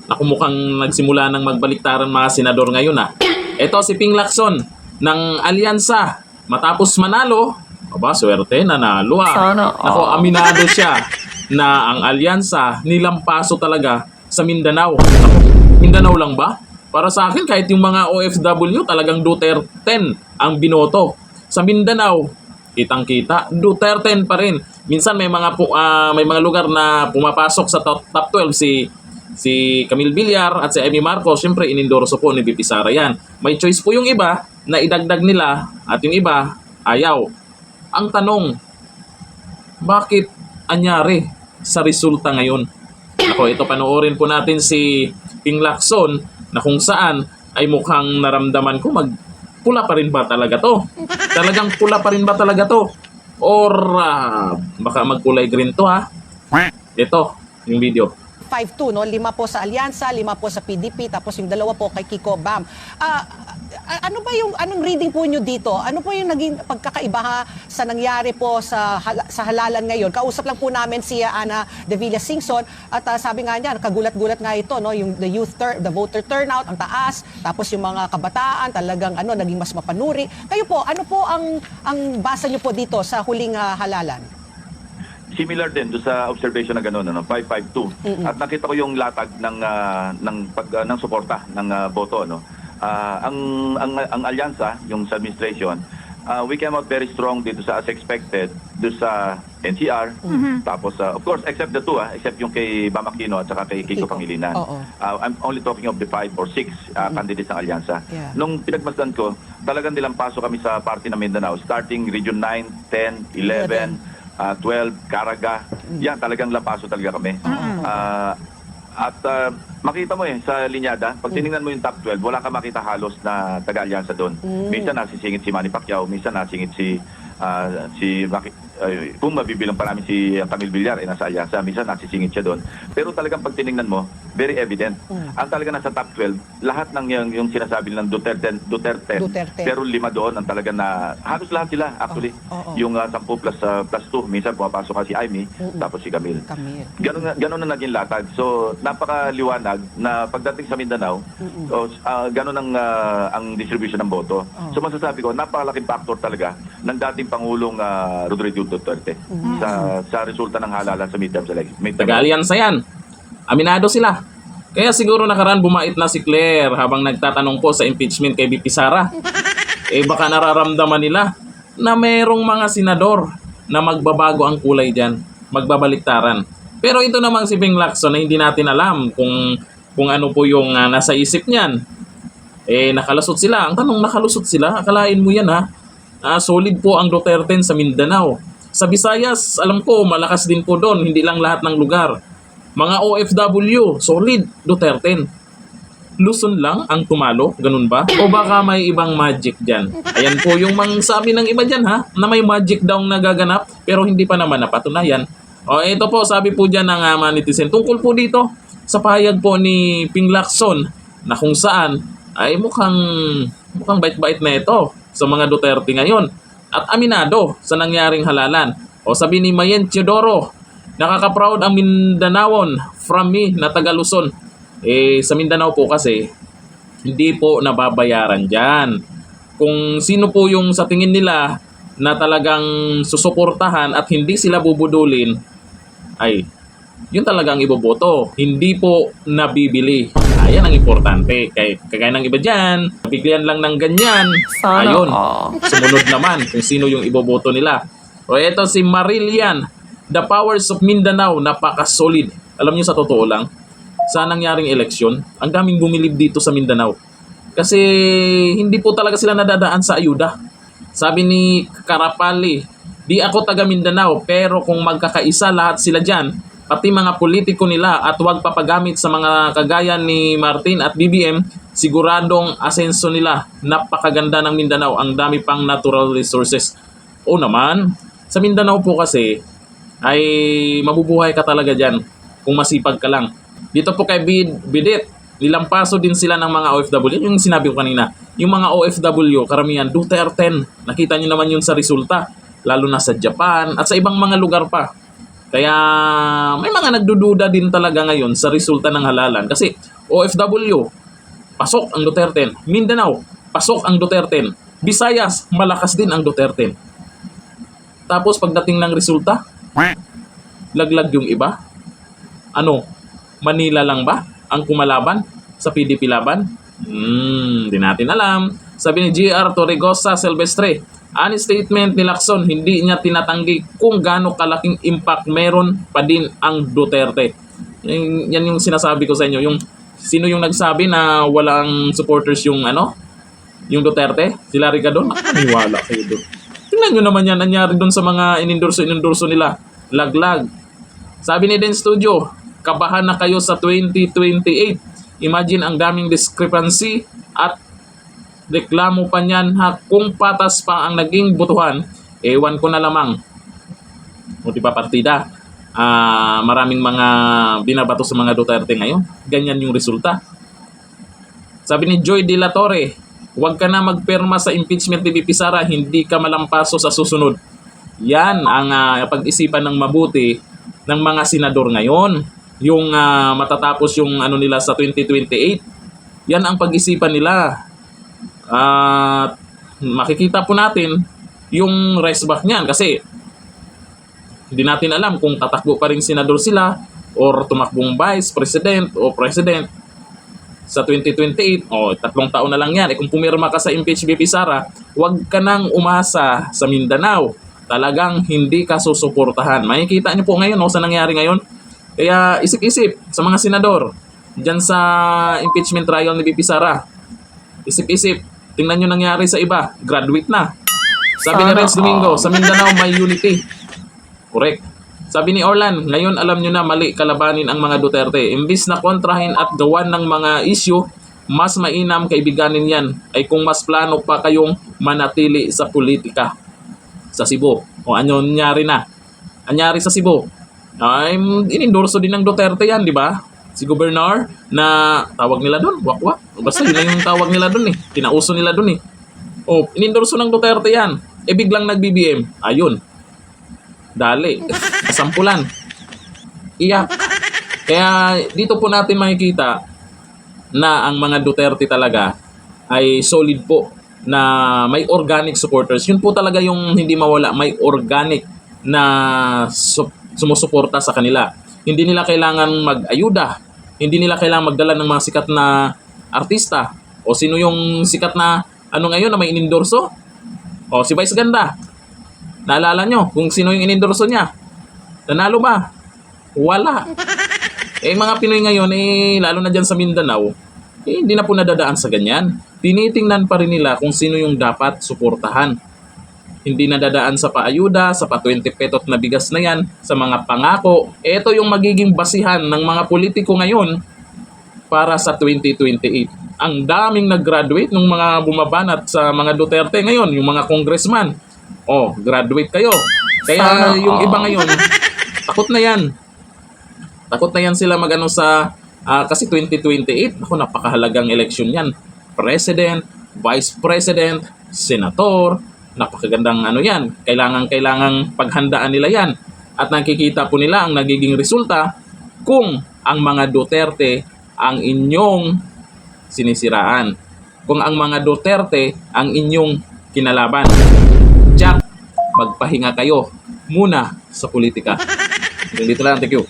Naku, mukhang nagsimula ng magbaliktaran mga senador ngayon ah. Ito si Ping Lacson ng Alyansa. Matapos manalo, aba, swerte, nanalo ah. Sana Naku, aminado siya na ang Alyansa nilampaso talaga sa Mindanao. Naku, Mindanao lang ba? Para sa akin, kahit yung mga OFW, talagang Duterte ang binoto. Sa Mindanao, kitang-kita, Duterte pa rin. Minsan may mga lugar na pumapasok sa top 12 si Camille Villar at si Amy Marcos. Siyempre, inendorso po ni VP Sara yan. May choice po yung iba na idagdag nila at yung iba ayaw. Ang tanong, bakit anyari sa resulta ngayon? Ako, ito panoorin po natin si Ping Lacson na kung saan ay mukhang naramdaman ko pula pa rin ba talaga to? Talagang pula pa rin ba talaga to? Or baka magkulay green to ha? Ito, yung video. 5-2, no? 5 po sa Alyansa, 5 po sa PDP, tapos yung 2 po kay Kiko Bam. Ano ba yung anong reading po nyo dito? Ano po yung naging pagkakaiba sa nangyari po sa halalan ngayon? Kausap lang po namin si Ana De Villa Singson at sabi nga niya, kagulat-gulat nga ito, no? Yung the voter turnout ang taas, tapos yung mga kabataan talagang naging mas mapanuri. Kayo po, ano po ang basa nyo po dito sa huling halalan? Similar din do sa observation na gano'n, 552. At nakita ko yung latag ng suporta ng boto, no. Ang alyansa, yung sa administration, we came out very strong dito sa as expected do sa NCR. Tapos of course except the two, except yung kay Bam Aquino at saka kay Kiko Pangilinan. I'm only talking of the 5 or 6 candidates ng alyansa. Yeah. Nung pinagmasdan ko, talagang nilampaso kami sa party ng Mindanao, starting Region 9, 10, 11, 12, Caraga. Yan, talagang lampaso talaga kami. Makita mo sa linyada, pag tinignan mo yung top 12, wala ka makita halos na taga-alyansa doon. Minsan nasisingit si Manny Pacquiao, minsan nasingit kung mabibilang pa namin si Camille Villar, nasa alyansa, minsan nasisingit siya doon. Pero talagang pag tinignan mo, very evident. Ang talaga nasa top 12, lahat ng yung sinasabi ng Duterte. Pero 5 doon ang talaga na, halos lahat sila actually. Yung 10 plus 2, minsan pumapasok ka si Amy, tapos si Camille. Ganun na naging latag. So, napakaliwanag na pagdating sa Mindanao, ganun ang distribution ng boto. So, masasabi ko, napakalaking factor talaga ng dating Pangulong Rodrigo Duterte sa resulta ng halalan sa midterm election. Taga-alyansa yan. Aminado sila. Kaya siguro nakaraan bumait na si Claire habang nagtatanong po sa impeachment kay VP Sara. Baka nararamdaman nila na mayroong mga senador na magbabago ang kulay dyan. Magbabaliktaran. Pero ito namang si Ping Lacson na hindi natin alam kung ano po yung nasa isip niyan. Nakalusot sila. Ang tanong, nakalusot sila? Akalain mo yan ha? Solid po ang Duterte sa Mindanao. Sa Visayas, alam ko, malakas din po doon. Hindi lang lahat ng lugar. Mga OFW, solid, Duterte. Luzon lang ang tumalo, ganun ba? O baka may ibang magic dyan? Ayan po yung sabi ng iba dyan ha, na may magic daw nagaganap, pero hindi pa naman napatunayan. Ito po, sabi po dyan ng mga netizen. Tungkol po dito, sa pahayag po ni Ping Lacson, na kung saan, ay mukhang bait-bait na ito sa mga Duterte ngayon. At aminado sa nangyaring halalan. Sabi ni Mayen Teodoro, nakaka-proud ang Mindanaon from me na taga Luzon. Sa Mindanao po kasi, hindi po nababayaran dyan. Kung sino po yung sa tingin nila na talagang susuportahan at hindi sila bubudulin, ay yun talagang iboboto. Hindi po nabibili. Ayan ang importante. Kagaya ng iba dyan, bigyan lang ng ganyan. Sana Ayun, sumunod naman kung sino yung iboboto nila. Ito si Marillian, the powers of Mindanao, napaka-solid. Alam niyo sa totoo lang, sa nangyaring eleksyon, ang daming bumilib dito sa Mindanao. Kasi hindi po talaga sila nadadaan sa ayuda. Sabi ni Karapali, di ako taga Mindanao, pero kung magkakaisa lahat sila dyan, pati mga politiko nila at huwag papagamit sa mga kagaya ni Martin at BBM, siguradong asenso nila. Napakaganda ng Mindanao, ang dami pang natural resources. Naman, sa Mindanao po kasi, ay mabubuhay ka talaga dyan kung masipag ka lang. Dito po kay Bidit, nilampaso din sila ng mga OFW. Yung sinabi ko kanina, yung mga OFW, karamihan, Duterte. Nakita nyo naman yun sa resulta, lalo na sa Japan at sa ibang mga lugar pa. Kaya may mga nagdududa din talaga ngayon sa resulta ng halalan. Kasi OFW, pasok ang Duterte. Mindanao, pasok ang Duterte. Visayas, malakas din ang Duterte. Tapos pagdating ng resulta, laglag yung iba. Ano, Manila lang ba ang kumalaban sa PDP laban? Di natin alam. Sabi ni GR Torregosa Silvestre, ani statement ni Lacson, hindi niya tinatanggi kung gaano kalaking impact meron pa din ang Duterte. Yan yung sinasabi ko sa inyo. Yung sino yung nagsabi na walang supporters yung yung Duterte? Si Larry Gadon? Nakaniwala kayo doon. Tingnan nyo naman yan, nangyari doon sa mga inendorso nila. Laglag. Sabi ni Den Studio, kabahan na kayo sa 2028. Imagine ang daming discrepancy at reklamo pa niyan ha, kung patas pa ang naging botohan, ewan ko na lamang. O diba partida? Maraming mga binabato sa mga Duterte ngayon. Ganyan yung resulta. Sabi ni Joy De La Torre, huwag ka na magperma sa impeachment ni VP Sara, hindi ka malampaso sa susunod. Yan ang pag-isipan ng mabuti ng mga senador ngayon. Yung matatapos yung nila sa 2028. Yan ang pag-isipan nila. Makikita po natin yung rest back niyan kasi hindi natin alam kung tatakbo pa rin senador sila or tumakbong vice president o president sa 2028, 3 taon na lang yan. Kung pumirma ka sa impeach VP Sara, huwag ka nang umasa sa Mindanao. Talagang hindi ka susuportahan. Makikita niyo po ngayon sa nangyari ngayon. Kaya isip-isip sa mga senador dyan sa impeachment trial ni VP Sara. Isip-isip. Tingnan nyo nangyari sa iba. Graduate na. Sabi ni Renz Domingo, sa Mindanao may unity. Correct. Sabi ni Orlan, ngayon alam nyo na mali kalabanin ang mga Duterte. Imbis na kontrahin at gawan ng mga issue, mas mainam kaibiganin yan ay kung mas plano pa kayong manatili sa politika. Sa Cebu. O ano nangyari na? Anyari sa Cebu? Ay, inendorso din ng Duterte yan, di ba? Si Governor na tawag nila doon, wakwak. Basta yun lang yung tawag nila doon eh. Tinauso nila doon eh. O, inendorso ng Duterte yan. Biglang nag-BBM. Ayun. Dali. Kasampulan. Iyak. Kaya dito po natin makikita na ang mga Duterte talaga ay solid po na may organic supporters. Yun po talaga yung hindi mawala. May organic na sumusuporta sa kanila. Hindi nila kailangan mag-ayuda. Hindi nila kailangan magdala ng mga sikat na artista. O sino yung sikat na ngayon na may inendorso? O si Vice Ganda. Naalala nyo kung sino yung inendorso niya? Nanalo ba? Wala. Mga Pinoy ngayon, lalo na dyan sa Mindanao, hindi na po nadadaan sa ganyan. Tinitingnan pa rin nila kung sino yung dapat suportahan. Hindi nadadaan sa paayuda, sa pa-20 petot na bigas na yan, sa mga pangako. Ito yung magiging basihan ng mga politiko ngayon para sa 2028. Ang daming nag-graduate ng mga bumabanat sa mga Duterte ngayon, yung mga congressman. Graduate kayo. Kaya yung iba ngayon, takot na yan. Takot na yan sila magano sa kasi 2028, napakahalagang eleksyon yan. President, Vice President, Senator, napakagandang yan. Kailangang paghandaan nila yan. At nakikita po nila ang nagiging resulta kung ang mga Duterte ang inyong sinisiraan. Kung ang mga Duterte ang inyong kinalaban. Jack, magpahinga kayo muna sa politika. Dito lang, thank you.